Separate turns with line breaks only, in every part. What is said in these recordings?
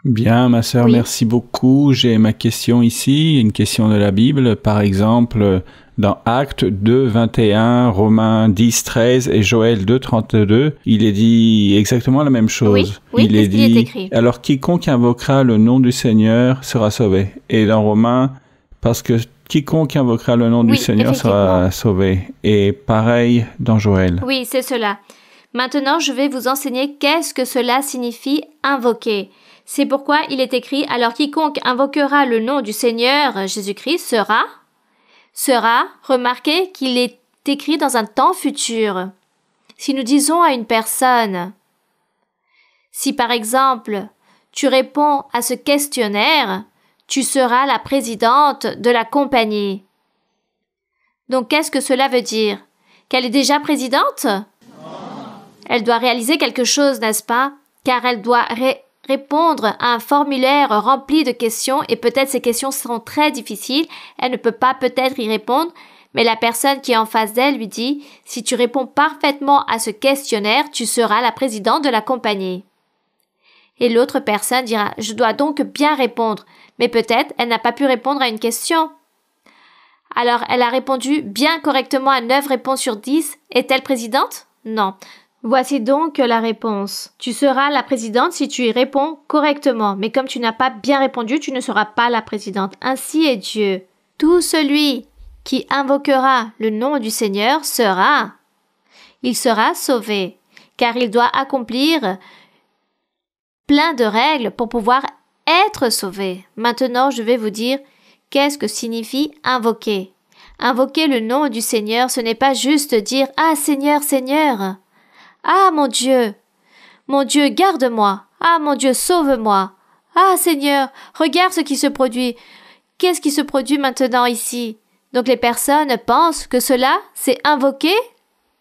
Bien, ma sœur,
Oui.
merci beaucoup. J'ai ma question ici, une question de la Bible. Par exemple, dans Actes 2, 21, Romains 10, 13 et Joël 2, 32, il est dit exactement la même chose.
Oui,
Il
qu'est-ce qu'il est écrit?
Alors quiconque invoquera le nom du Seigneur sera sauvé. Et dans Romains, parce que quiconque invoquera le nom du
Oui,
Seigneur sera sauvé. Et pareil dans Joël.
Oui, c'est cela. Maintenant, je vais vous enseigner qu'est-ce que cela signifie invoquer. C'est pourquoi il est écrit « Alors quiconque invoquera le nom du Seigneur Jésus-Christ sera, remarquez qu'il est écrit dans un temps futur. Si nous disons à une personne, si par exemple, tu réponds à ce questionnaire, tu seras la présidente de la compagnie. Donc, qu'est-ce que cela veut dire? Qu'elle est déjà présidente? Elle doit réaliser quelque chose, n'est-ce pas? Car elle doit répondre à un formulaire rempli de questions et peut-être ces questions seront très difficiles. Elle ne peut pas peut-être y répondre, mais la personne qui est en face d'elle lui dit « Si tu réponds parfaitement à ce questionnaire, tu seras la présidente de la compagnie. » Et l'autre personne dira « Je dois donc bien répondre. » Mais peut-être elle n'a pas pu répondre à une question. Alors, elle a répondu bien correctement à 9 réponses sur 10. Est-elle présidente? Non. Voici donc la réponse. Tu seras la présidente si tu y réponds correctement. Mais comme tu n'as pas bien répondu, tu ne seras pas la présidente. Ainsi est Dieu. Tout celui qui invoquera le nom du Seigneur il sera sauvé. Car il doit accomplir plein de règles pour pouvoir être sauvé. Maintenant, je vais vous dire qu'est-ce que signifie invoquer. Invoquer le nom du Seigneur, ce n'est pas juste dire « Ah Seigneur, Seigneur !»« Ah mon Dieu, garde-moi !»« Ah mon Dieu, sauve-moi !»« Ah Seigneur, regarde ce qui se produit. Qu'est-ce qui se produit maintenant ici ?» Donc les personnes pensent que cela, c'est invoquer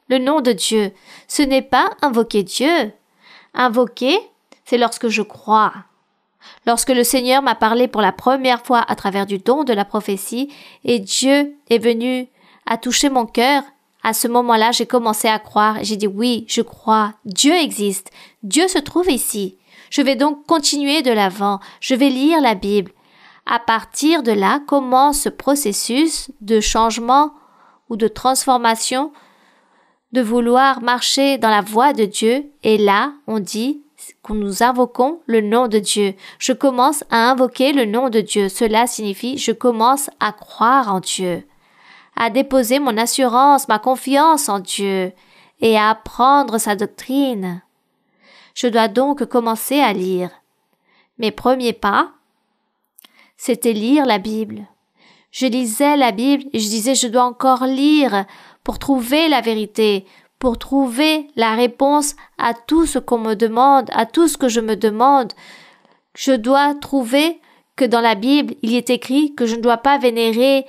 le nom de Dieu. Ce n'est pas invoquer Dieu. Invoquer, c'est lorsque je crois. Lorsque le Seigneur m'a parlé pour la première fois à travers du don de la prophétie et Dieu est venu à toucher mon cœur, à ce moment-là, j'ai commencé à croire. J'ai dit oui, je crois. Dieu existe. Dieu se trouve ici. Je vais donc continuer de l'avant. Je vais lire la Bible. À partir de là, commence ce processus de changement ou de transformation, de vouloir marcher dans la voie de Dieu. Et là, on dit que nous invoquons le nom de Dieu. Je commence à invoquer le nom de Dieu. Cela signifie je commence à croire en Dieu, à déposer mon assurance, ma confiance en Dieu et à apprendre sa doctrine. Je dois donc commencer à lire. Mes premiers pas, c'était lire la Bible. Je lisais la Bible et je disais je dois encore lire pour trouver la vérité, pour trouver la réponse à tout ce qu'on me demande, à tout ce que je me demande. Je dois trouver que dans la Bible, il est écrit que je ne dois pas vénérer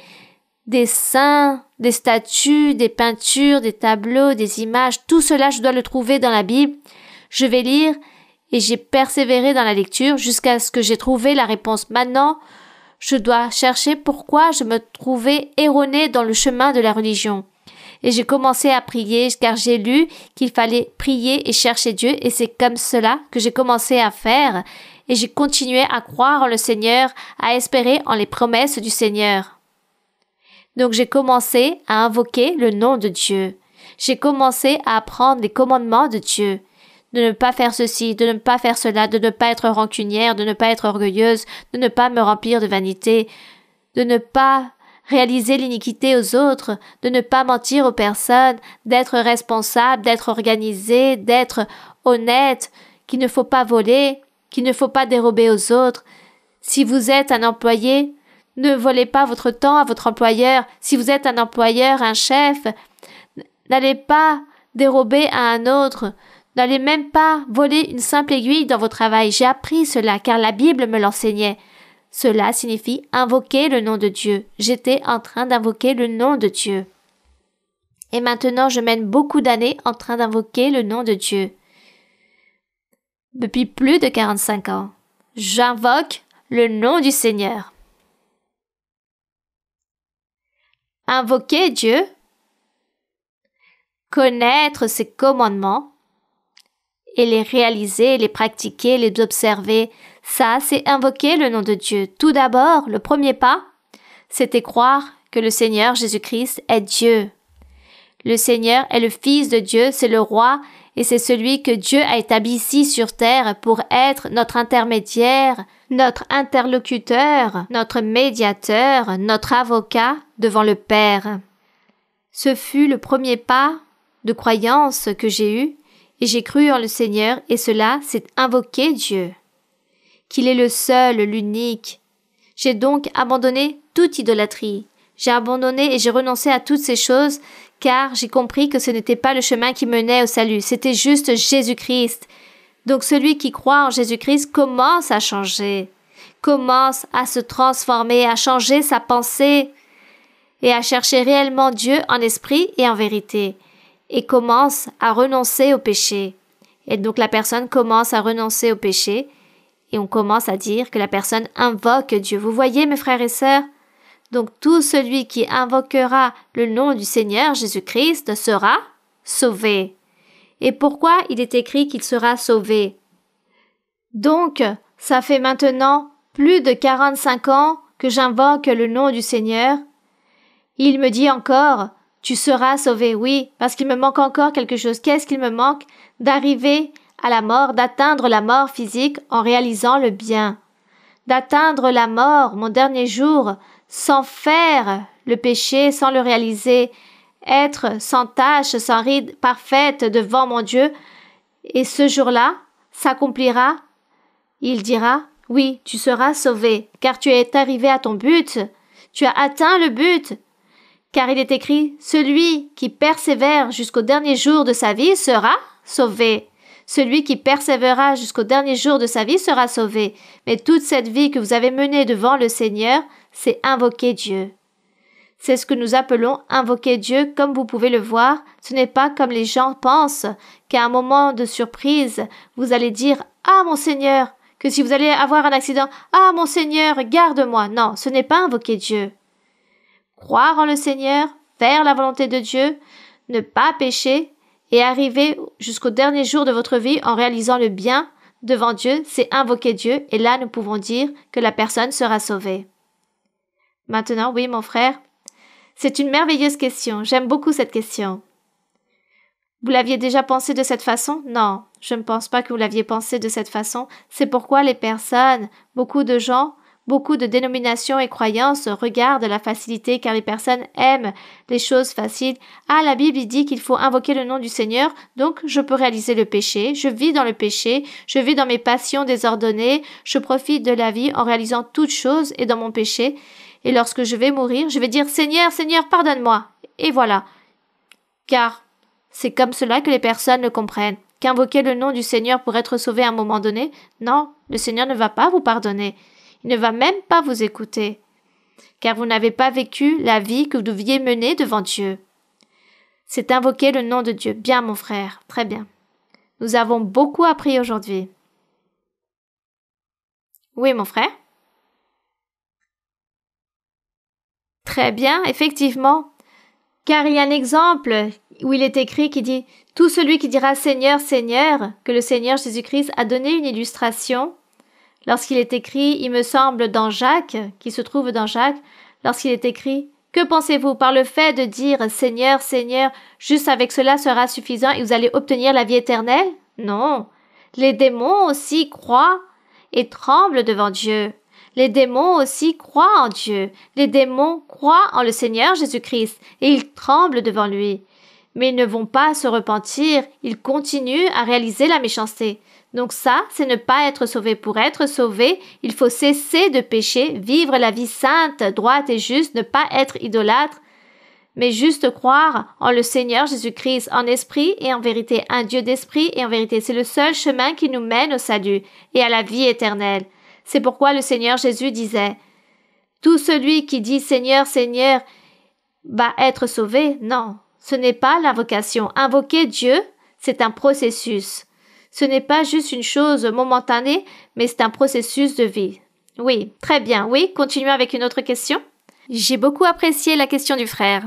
des saints, des statues, des peintures, des tableaux, des images. Tout cela, je dois le trouver dans la Bible. Je vais lire et j'ai persévéré dans la lecture jusqu'à ce que j'ai trouvé la réponse. Maintenant, je dois chercher pourquoi je me trouvais erronée dans le chemin de la religion. Et j'ai commencé à prier car j'ai lu qu'il fallait prier et chercher Dieu et c'est comme cela que j'ai commencé à faire et j'ai continué à croire en le Seigneur, à espérer en les promesses du Seigneur. Donc j'ai commencé à invoquer le nom de Dieu. J'ai commencé à apprendre les commandements de Dieu. De ne pas faire ceci, de ne pas faire cela, de ne pas être rancunière, de ne pas être orgueilleuse, de ne pas me remplir de vanité, de ne pas réaliser l'iniquité aux autres, de ne pas mentir aux personnes, d'être responsable, d'être organisé, d'être honnête, qu'il ne faut pas voler, qu'il ne faut pas dérober aux autres. Si vous êtes un employé, ne volez pas votre temps à votre employeur. Si vous êtes un employeur, un chef, n'allez pas dérober à un autre. N'allez même pas voler une simple aiguille dans vos travail. J'ai appris cela car la Bible me l'enseignait. Cela signifie invoquer le nom de Dieu. J'étais en train d'invoquer le nom de Dieu. Et maintenant, je mène beaucoup d'années en train d'invoquer le nom de Dieu. Depuis plus de 45 ans, j'invoque le nom du Seigneur. Invoquer Dieu, connaître ses commandements, et les réaliser, les pratiquer, les observer, Ça, c'est invoquer le nom de Dieu. Tout d'abord, le premier pas, c'était croire que le Seigneur Jésus-Christ est Dieu. Le Seigneur est le Fils de Dieu, c'est le Roi, et c'est celui que Dieu a établi ici sur terre pour être notre intermédiaire, notre interlocuteur, notre médiateur, notre avocat devant le Père. Ce fut le premier pas de croyance que j'ai eu, et j'ai cru en le Seigneur, et cela, c'est invoquer Dieu, qu'il est le seul, l'unique. J'ai donc abandonné toute idolâtrie. J'ai abandonné et j'ai renoncé à toutes ces choses, car j'ai compris que ce n'était pas le chemin qui menait au salut, c'était juste Jésus-Christ. Donc celui qui croit en Jésus-Christ commence à changer, commence à se transformer, à changer sa pensée et à chercher réellement Dieu en esprit et en vérité, et commence à renoncer au péché. Et donc la personne commence à renoncer au péché, et on commence à dire que la personne invoque Dieu. Vous voyez, mes frères et sœurs? Donc tout celui qui invoquera le nom du Seigneur Jésus-Christ sera sauvé. Et pourquoi il est écrit qu'il sera sauvé? Donc, ça fait maintenant plus de 45 ans que j'invoque le nom du Seigneur. Il me dit encore, tu seras sauvé, oui, parce qu'il me manque encore quelque chose. Qu'est-ce qu'il me manque? D'arriver à la mort, d'atteindre la mort physique en réalisant le bien. D'atteindre la mort, mon dernier jour, sans faire le péché, sans le réaliser, être sans tache, sans ride, parfaite devant mon Dieu. Et ce jour-là s'accomplira. Il dira, oui, tu seras sauvé, car tu es arrivé à ton but. Tu as atteint le but. Car il est écrit, celui qui persévère jusqu'au dernier jour de sa vie sera sauvé. Celui qui persévérera jusqu'au dernier jour de sa vie sera sauvé. Mais toute cette vie que vous avez menée devant le Seigneur, c'est invoquer Dieu. C'est ce que nous appelons invoquer Dieu, comme vous pouvez le voir. Ce n'est pas comme les gens pensent qu'à un moment de surprise, vous allez dire « Ah mon Seigneur !» que si vous allez avoir un accident « Ah mon Seigneur, garde-moi !» Non, ce n'est pas invoquer Dieu. Croire en le Seigneur, faire la volonté de Dieu, ne pas pécher et arriver jusqu'au dernier jour de votre vie en réalisant le bien devant Dieu, c'est invoquer Dieu et là nous pouvons dire que la personne sera sauvée. Maintenant, oui mon frère, c'est une merveilleuse question, j'aime beaucoup cette question. Vous l'aviez déjà pensé de cette façon? Non, je ne pense pas que vous l'aviez pensé de cette façon. C'est pourquoi les personnes, beaucoup de gens, beaucoup de dénominations et croyances regardent la facilité car les personnes aiment les choses faciles. Ah, la Bible dit qu'il faut invoquer le nom du Seigneur, donc je peux réaliser le péché, je vis dans le péché, je vis dans mes passions désordonnées, je profite de la vie en réalisant toutes choses et dans mon péché. Et lorsque je vais mourir, je vais dire « Seigneur, Seigneur, pardonne-moi » et voilà. Car c'est comme cela que les personnes le comprennent. Qu'invoquer le nom du Seigneur pour être sauvé à un moment donné? Non, le Seigneur ne va pas vous pardonner. Il ne va même pas vous écouter, car vous n'avez pas vécu la vie que vous deviez mener devant Dieu. C'est invoquer le nom de Dieu. Bien, mon frère, très bien. Nous avons beaucoup appris aujourd'hui. Oui, mon frère? Très bien, effectivement. Car il y a un exemple où il est écrit qui dit « Tout celui qui dira Seigneur, Seigneur », que le Seigneur Jésus-Christ a donné une illustration lorsqu'il est écrit, il me semble, dans Jacques, qui se trouve dans Jacques, lorsqu'il est écrit « Que pensez-vous par le fait de dire « Seigneur, Seigneur », juste avec cela sera suffisant et vous allez obtenir la vie éternelle? Non. Les démons aussi croient et tremblent devant Dieu. Les démons aussi croient en Dieu. Les démons croient en le Seigneur Jésus-Christ et ils tremblent devant lui. Mais ils ne vont pas se repentir, ils continuent à réaliser la méchanceté. Donc ça, c'est ne pas être sauvé. Pour être sauvé, il faut cesser de pécher, vivre la vie sainte, droite et juste, ne pas être idolâtre, mais juste croire en le Seigneur Jésus-Christ, en esprit et en vérité, un Dieu d'esprit et en vérité. C'est le seul chemin qui nous mène au salut et à la vie éternelle. C'est pourquoi le Seigneur Jésus disait « Tout celui qui dit « Seigneur, Seigneur » va être sauvé. » Non, ce n'est pas l'invocation. Invoquer Dieu, c'est un processus. Ce n'est pas juste une chose momentanée, mais c'est un processus de vie. Oui, très bien. Oui, continuons avec une autre question. J'ai beaucoup apprécié la question du frère.